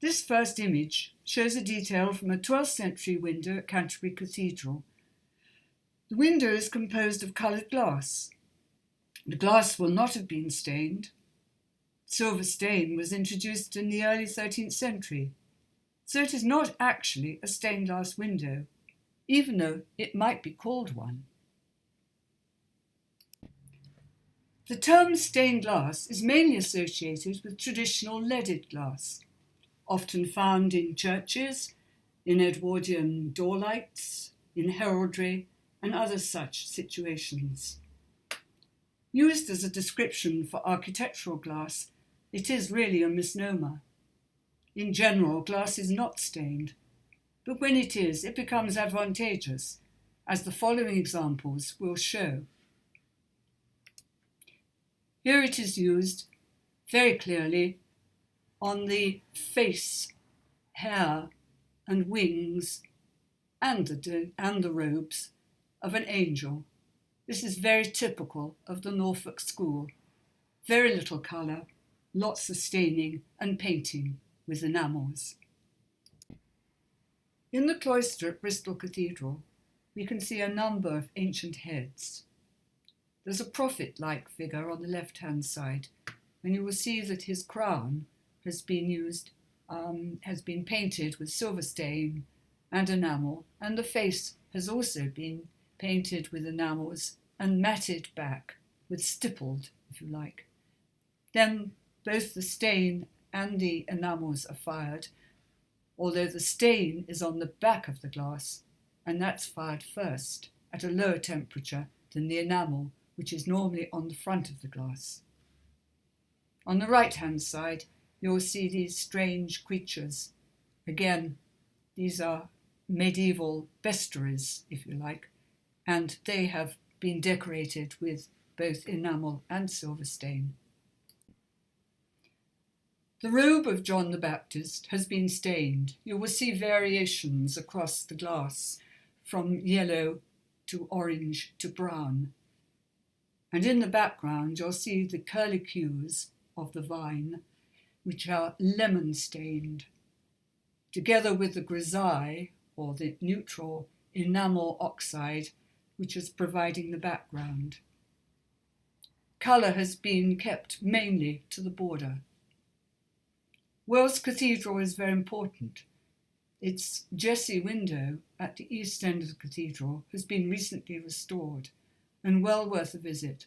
This first image shows a detail from a 12th century window at Canterbury Cathedral. The window is composed of coloured glass. The glass will not have been stained. Silver stain was introduced in the early 13th century, so it is not actually a stained glass window, even though it might be called one. The term stained glass is mainly associated with traditional leaded glass, often found in churches, in Edwardian door lights, in heraldry, and other such situations. Used as a description for architectural glass, it is really a misnomer. In general, glass is not stained, but when it is, it becomes advantageous, as the following examples will show. Here it is used very clearly on the face, hair, and wings, and the robes of an angel. This is very typical of the Norfolk school. Very little colour, lots of staining and painting with enamels. In the cloister at Bristol Cathedral, we can see a number of ancient heads. There's a prophet-like figure on the left-hand side, and you will see that his crown has been painted with silver stain and enamel, and the face has also been painted with enamels and matted back with stippled, if you like. Then both the stain and the enamels are fired, although the stain is on the back of the glass, and that's fired first at a lower temperature than the enamel, which is normally on the front of the glass. On the right-hand side, you'll see these strange creatures. Again, these are medieval bestiaries, if you like, and they have been decorated with both enamel and silver stain. The robe of John the Baptist has been stained. You will see variations across the glass, from yellow to orange to brown. And in the background, you'll see the curlicues of the vine, which are lemon stained, together with the grisaille, or the neutral enamel oxide, which is providing the background. Colour has been kept mainly to the border. Wells Cathedral is very important. Its Jesse window at the east end of the cathedral has been recently restored and well worth a visit,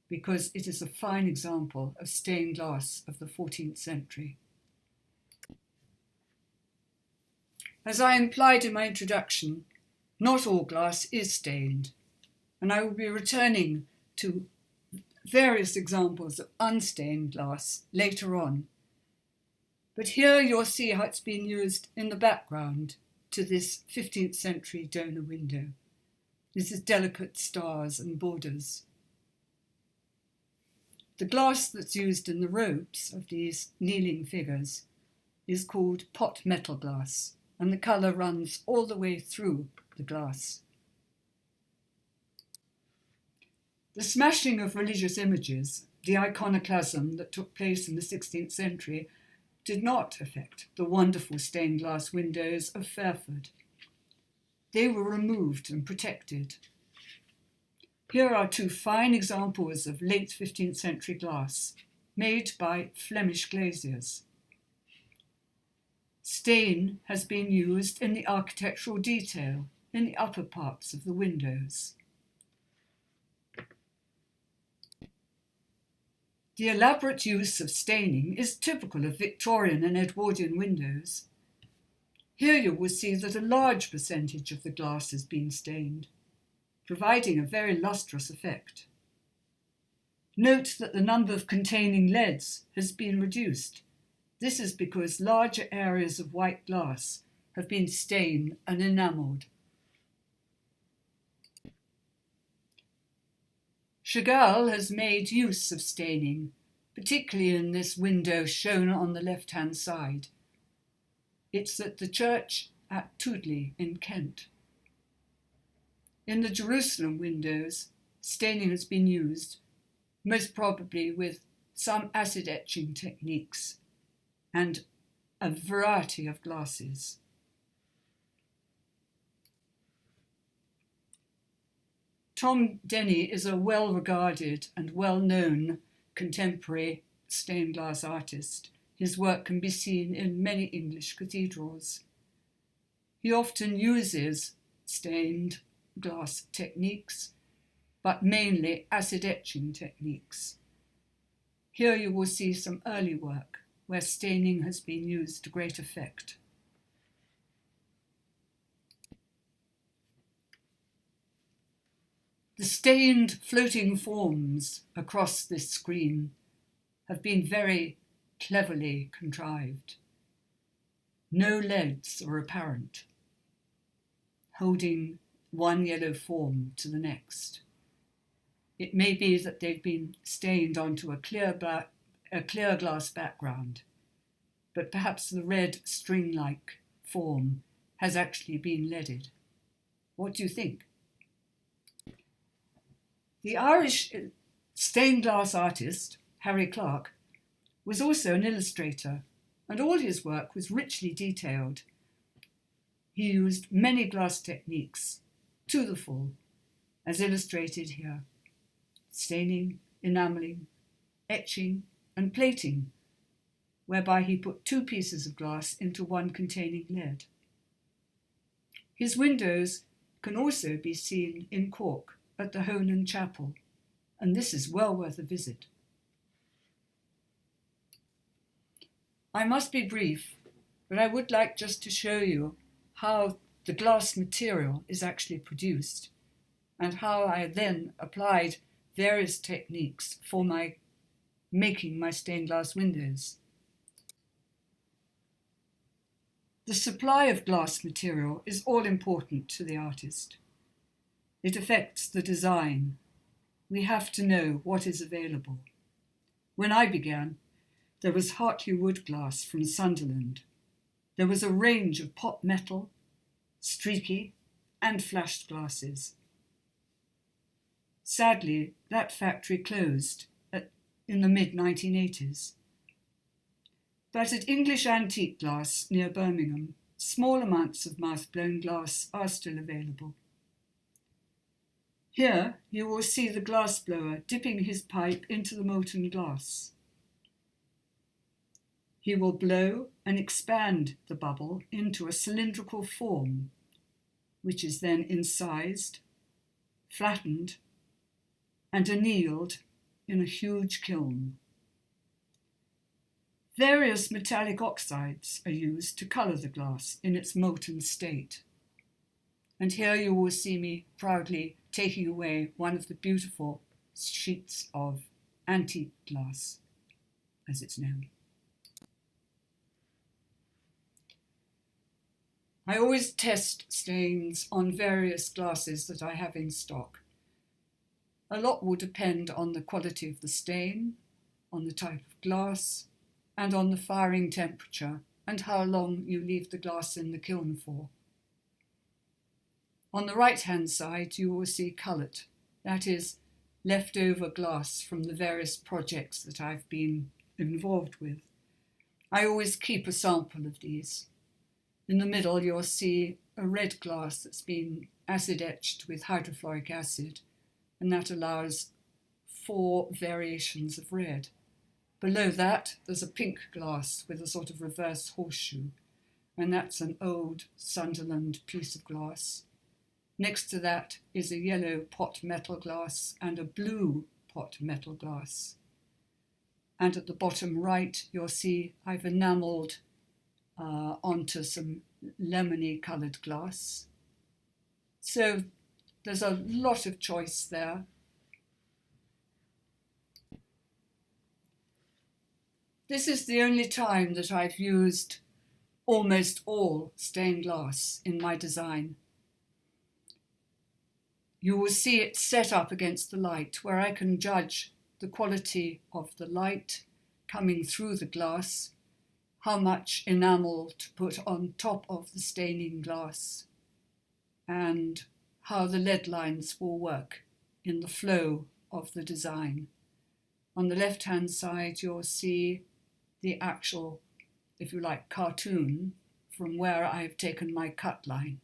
because it is a fine example of stained glass of the 14th century. As I implied in my introduction, not all glass is stained, and I will be returning to various examples of unstained glass later on. But here you'll see how it's been used in the background to this 15th century donor window. This is delicate stars and borders. The glass that's used in the robes of these kneeling figures is called pot metal glass, and the colour runs all the way through the glass. The smashing of religious images, the iconoclasm that took place in the 16th century, did not affect the wonderful stained glass windows of Fairford. They were removed and protected. Here are two fine examples of late 15th century glass, made by Flemish glaziers. Stain has been used in the architectural detail in the upper parts of the windows. The elaborate use of staining is typical of Victorian and Edwardian windows. Here you will see that a large percentage of the glass has been stained, providing a very lustrous effect. Note that the number of containing leads has been reduced. This is because larger areas of white glass have been stained and enamelled. Chagall has made use of staining, particularly in this window shown on the left-hand side. It's at the church at Tudley in Kent. In the Jerusalem windows, staining has been used, most probably with some acid etching techniques, and a variety of glasses. Tom Denny is a well-regarded and well-known contemporary stained glass artist. His work can be seen in many English cathedrals. He often uses stained glass techniques, but mainly acid etching techniques. Here you will see some early work where staining has been used to great effect. The stained floating forms across this screen have been very cleverly contrived. No leads are apparent, holding one yellow form to the next. It may be that they've been stained onto a clear glass background, but perhaps the red string-like form has actually been leaded. What do you think? The Irish stained glass artist, Harry Clarke, was also an illustrator, and all his work was richly detailed. He used many glass techniques to the full, as illustrated here: staining, enamelling, etching, and plating, whereby he put two pieces of glass into one containing lead. His windows can also be seen in Cork at the Honan Chapel, and this is well worth a visit. I must be brief, but I would like just to show you how the glass material is actually produced and how I then applied various techniques for making my stained glass windows. The supply of glass material is all important to the artist. It affects the design. We have to know what is available. When I began, there was Hartley wood glass from Sunderland. There was a range of pot metal, streaky, and flashed glasses. Sadly, that factory closed in the mid-1980s. But at English Antique Glass near Birmingham, small amounts of mouth-blown glass are still available. Here you will see the glass blower dipping his pipe into the molten glass. He will blow and expand the bubble into a cylindrical form, which is then incised, flattened, and annealed in a huge kiln. Various metallic oxides are used to colour the glass in its molten state. And here you will see me proudly taking away one of the beautiful sheets of antique glass, as it's known. I always test stains on various glasses that I have in stock. A lot will depend on the quality of the stain, on the type of glass, and on the firing temperature and how long you leave the glass in the kiln for. On the right-hand side, you will see cullet, that is, leftover glass from the various projects that I've been involved with. I always keep a sample of these. In the middle, you'll see a red glass that's been acid etched with hydrofluoric acid, and that allows 4 variations of red. Below that, there's a pink glass with a sort of reverse horseshoe, and that's an old Sunderland piece of glass. Next to that is a yellow pot metal glass and a blue pot metal glass. And at the bottom right, you'll see I've enamelled onto some lemony coloured glass. So there's a lot of choice there. This is the only time that I've used almost all stained glass in my design. You will see it set up against the light, where I can judge the quality of the light coming through the glass, how much enamel to put on top of the staining glass, and how the lead lines will work in the flow of the design. On the left-hand side, you'll see the actual if you like, cartoon from where I've taken my cut line.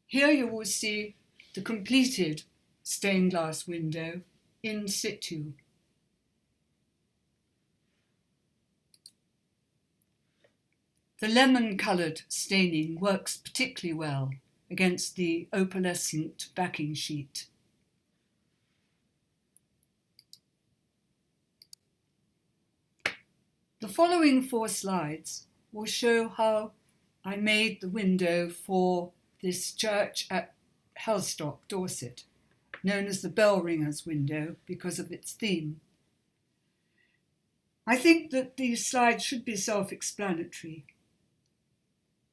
Here you will see the completed stained glass window in situ. The lemon-coloured staining works particularly well against the opalescent backing sheet. The following 4 slides will show how I made the window for this church at Helstock, Dorset, known as the Bell Ringers window because of its theme. I think that these slides should be self-explanatory.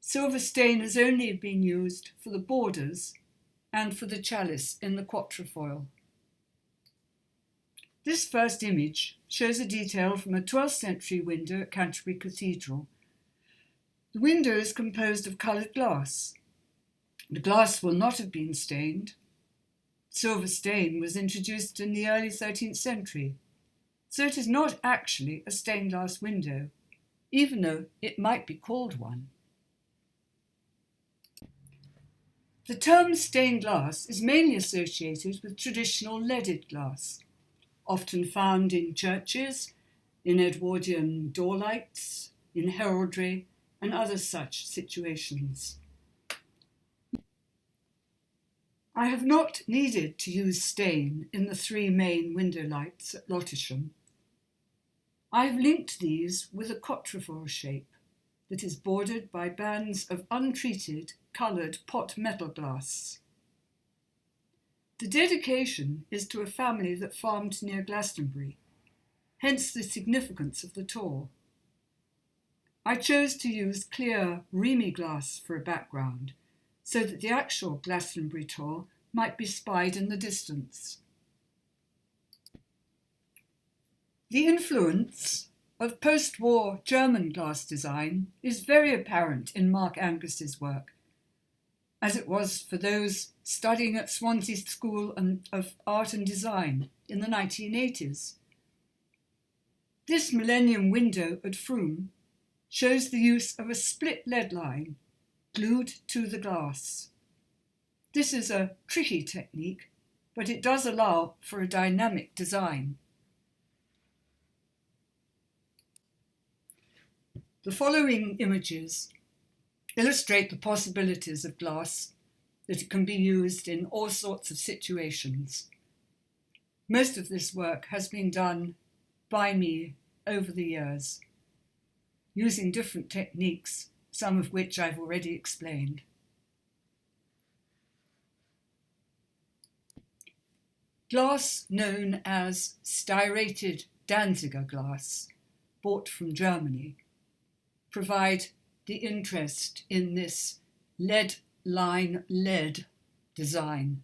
Silver stain has only been used for the borders and for the chalice in the quatrefoil. This first image shows a detail from a 12th century window at Canterbury Cathedral. The window is composed of coloured glass. The glass will not have been stained. Silver stain was introduced in the early 13th century, so it is not actually a stained glass window, even though it might be called one. The term stained glass is mainly associated with traditional leaded glass, often found in churches, in Edwardian door lights, in heraldry, and other such situations. I have not needed to use stain in the 3 main window lights at Lottisham. I have linked these with a quatrefoil shape that is bordered by bands of untreated coloured pot metal glass. The dedication is to a family that farmed near Glastonbury, hence the significance of the tour. I chose to use clear, rheumy glass for a background, so that the actual Glastonbury tour might be spied in the distance. The influence of post-war German glass design is very apparent in Mark Angus's work, as it was for those studying at Swansea School of Art and Design in the 1980s. This Millennium window at Frome shows the use of a split lead line glued to the glass. This is a tricky technique, but it does allow for a dynamic design. The following images illustrate the possibilities of glass, that it can be used in all sorts of situations. Most of this work has been done by me over the years, using different techniques, some of which I've already explained. Glass known as styrated Danziger glass, bought from Germany, provide the interest in this lead line lead design.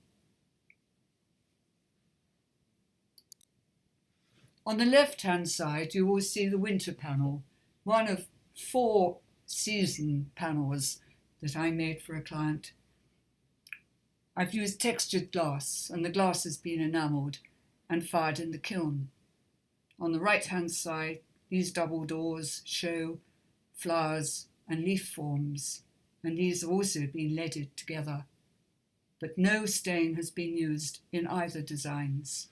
On the left-hand side, you will see the winter panel, one of 4 season panels that I made for a client. I've used textured glass, and the glass has been enamelled and fired in the kiln. On the right-hand side, these double doors show flowers and leaf forms, and these have also been leaded together, but no stain has been used in either designs.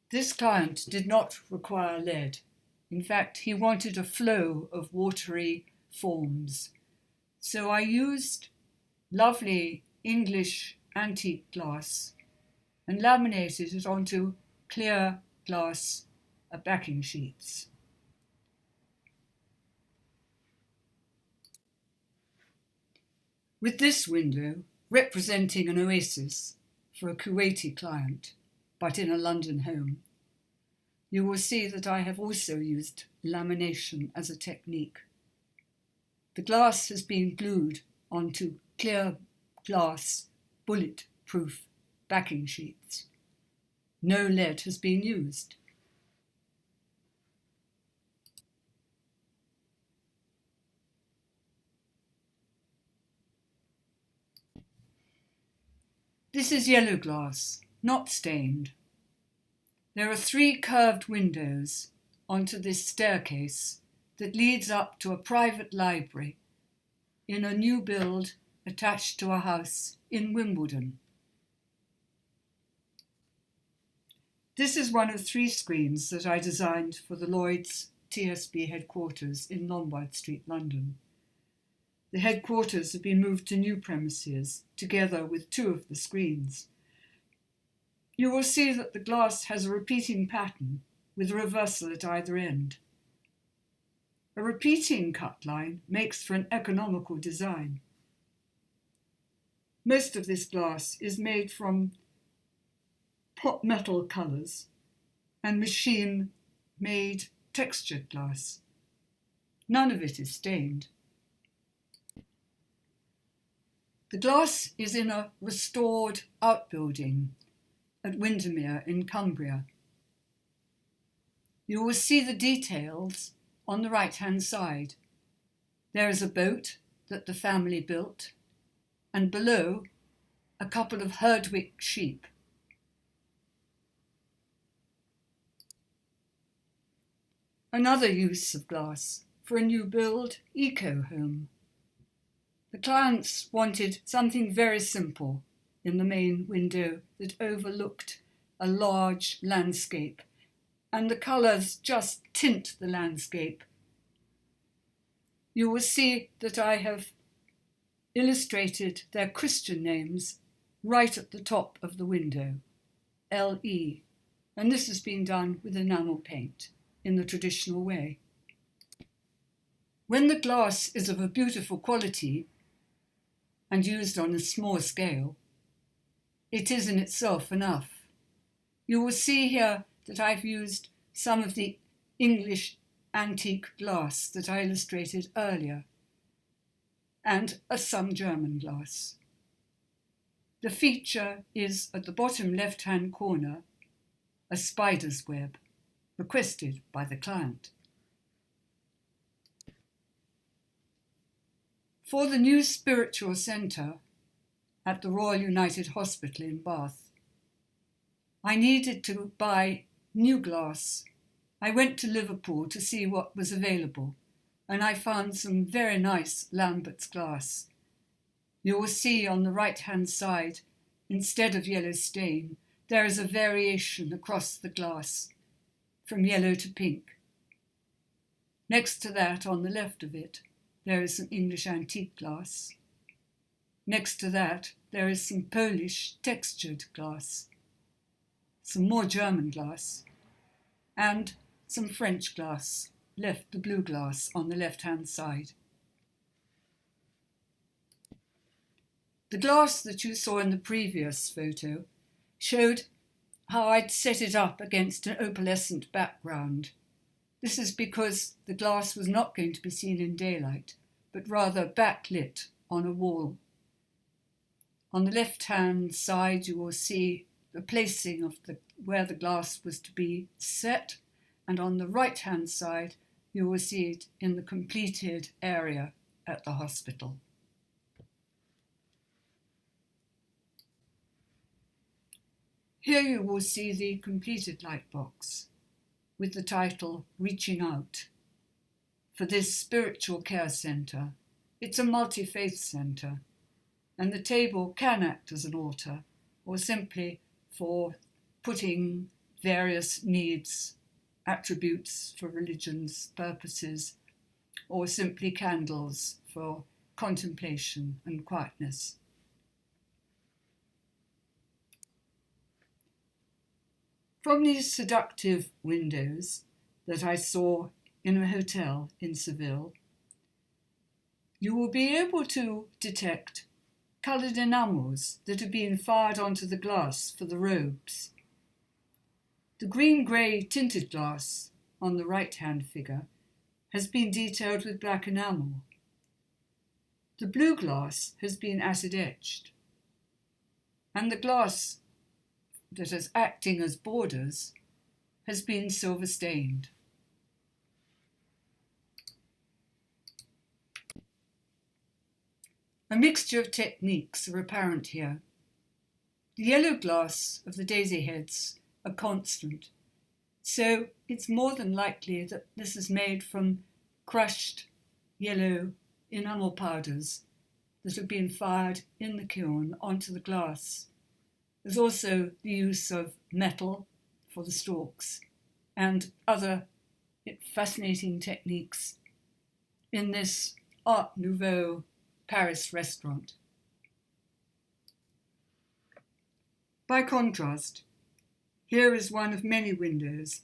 This client did not require lead. In fact, he wanted a flow of watery forms. So I used lovely English antique glass and laminated it onto clear glass backing sheets. With this window representing an oasis for a Kuwaiti client, but in a London home, you will see that I have also used lamination as a technique. The glass has been glued onto clear glass bullet-proof backing sheets. No lead has been used. This is yellow glass, not stained. There are 3 curved windows onto this staircase that leads up to a private library in a new build attached to a house in Wimbledon. This is one of 3 screens that I designed for the Lloyd's TSB headquarters in Lombard Street, London. The headquarters have been moved to new premises, together with 2 of the screens. You will see that the glass has a repeating pattern with a reversal at either end. A repeating cut line makes for an economical design. Most of this glass is made from pot metal colours and machine-made textured glass. None of it is stained. The glass is in a restored outbuilding at Windermere in Cumbria. You will see the details on the right-hand side. There is a boat that the family built, and below, a couple of Herdwick sheep. Another use of glass for a new build eco home. The clients wanted something very simple in the main window that overlooked a large landscape, and the colours just tint the landscape. You will see that I have illustrated their Christian names right at the top of the window, LE, and this has been done with enamel paint in the traditional way. When the glass is of a beautiful quality and used on a small scale, it is in itself enough. You will see here that I've used some of the English antique glass that I illustrated earlier, and some German glass. The feature is at the bottom left-hand corner, a spider's web, requested by the client. For the new spiritual centre at the Royal United Hospital in Bath, I needed to buy new glass. I went to Liverpool to see what was available, and I found some very nice Lambert's glass. You will see on the right-hand side, instead of yellow stain, there is a variation across the glass, from yellow to pink. Next to that, on the left of it, there is some English antique glass. Next to that, there is some Polish textured glass, some more German glass, and some French glass, the blue glass on the left-hand side. The glass that you saw in the previous photo showed how I'd set it up against an opalescent background. This is because the glass was not going to be seen in daylight, but rather backlit on a wall. On the left-hand side, you will see the placing of where the glass was to be set, and on the right-hand side, you will see it in the completed area at the hospital. Here you will see the completed light box with the title Reaching Out. For this spiritual care centre, it's a multi-faith centre, and the table can act as an altar or simply for putting various needs, attributes for religion's purposes, or simply candles for contemplation and quietness. From these seductive windows that I saw in a hotel in Seville, you will be able to detect coloured enamels that have been fired onto the glass for the robes. The green-grey tinted glass on the right-hand figure has been detailed with black enamel. The blue glass has been acid-etched, and the glass that is acting as borders has been silver-stained. A mixture of techniques are apparent here. The yellow glass of the daisy heads are constant, so it's more than likely that this is made from crushed yellow enamel powders that have been fired in the kiln onto the glass. There's also the use of metal for the stalks and other fascinating techniques in this Art Nouveau Paris restaurant. By contrast, here is one of many windows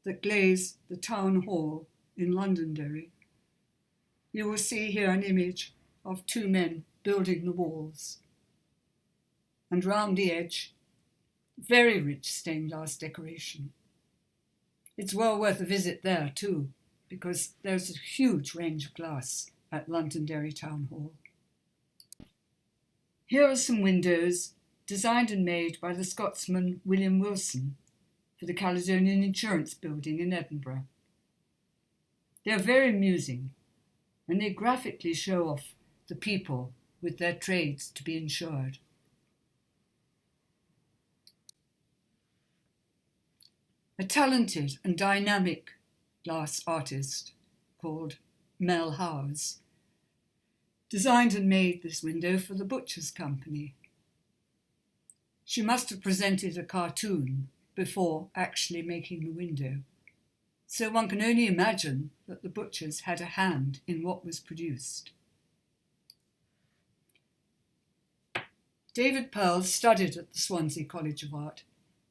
that glaze the town hall in Londonderry. You will see here an image of two men building the walls. And round the edge, very rich stained glass decoration. It's well worth a visit there too, because there's a huge range of glass at Londonderry Town Hall. Here are some windows designed and made by the Scotsman William Wilson for the Caledonian Insurance Building in Edinburgh. They are very amusing, and they graphically show off the people with their trades to be insured. A talented and dynamic glass artist called Mel Howes designed and made this window for the Butcher's Company. She must have presented a cartoon before actually making the window, so one can only imagine that the butchers had a hand in what was produced. David Pearl studied at the Swansea College of Art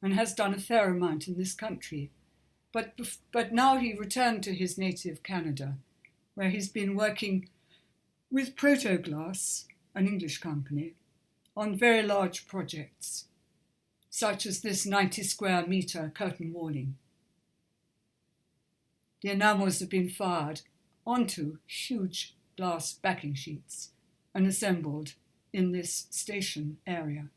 and has done a fair amount in this country, but now he returned to his native Canada, where he's been working with Protoglass, an English company, on very large projects, such as this 90 square metre curtain walling. The enamels have been fired onto huge glass backing sheets and assembled in this station area.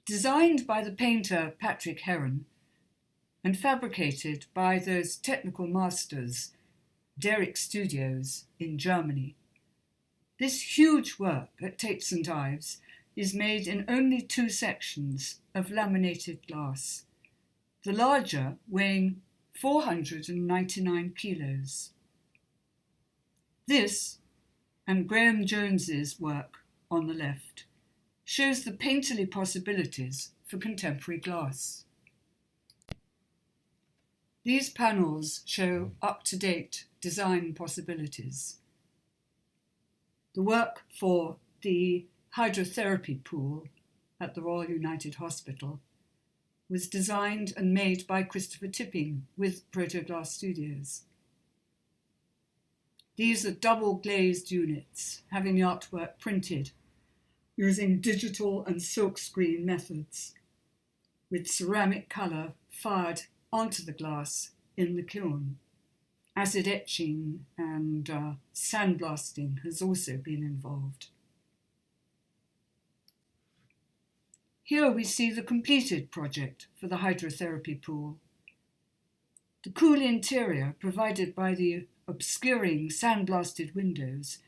Designed by the painter Patrick Heron and fabricated by those technical masters, Derrick Studios in Germany, this huge work at Tate St. Ives is made in only 2 sections of laminated glass, the larger weighing 499 kilos. This, and Graham Jones's work on the left, shows the painterly possibilities for contemporary glass. These panels show up-to-date design possibilities. The work for the hydrotherapy pool at the Royal United Hospital was designed and made by Christopher Tipping with Protoglass Studios. These are double glazed units having the artwork printed using digital and silkscreen methods with ceramic colour fired onto the glass in the kiln. Acid etching and sandblasting has also been involved. Here we see the completed project for the hydrotherapy pool. The cool interior provided by the obscuring sandblasted windows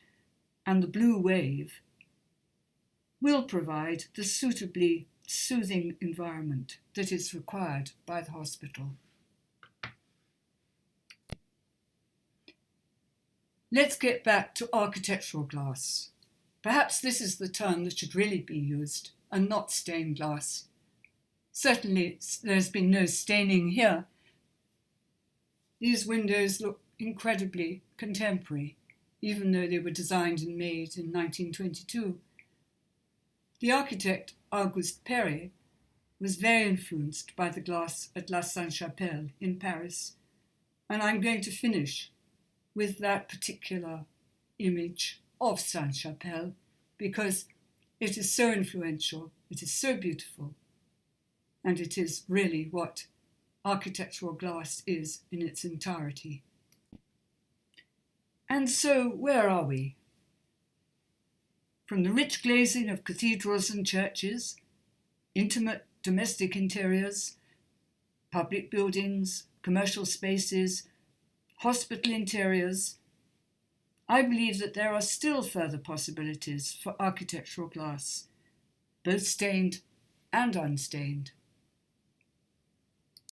and the blue wave will provide the suitably soothing environment that is required by the hospital. Let's get back to architectural glass. Perhaps this is the term that should really be used, and not stained glass. Certainly there's been no staining here. These windows look incredibly contemporary, even though they were designed and made in 1922. The architect Auguste Perret was very influenced by the glass at La Sainte-Chapelle in Paris, and I'm going to finish with that particular image of Sainte-Chapelle because it is so influential, it is so beautiful, and it is really what architectural glass is in its entirety. And so, where are we? From the rich glazing of cathedrals and churches, intimate domestic interiors, public buildings, commercial spaces, hospital interiors, I believe that there are still further possibilities for architectural glass, both stained and unstained.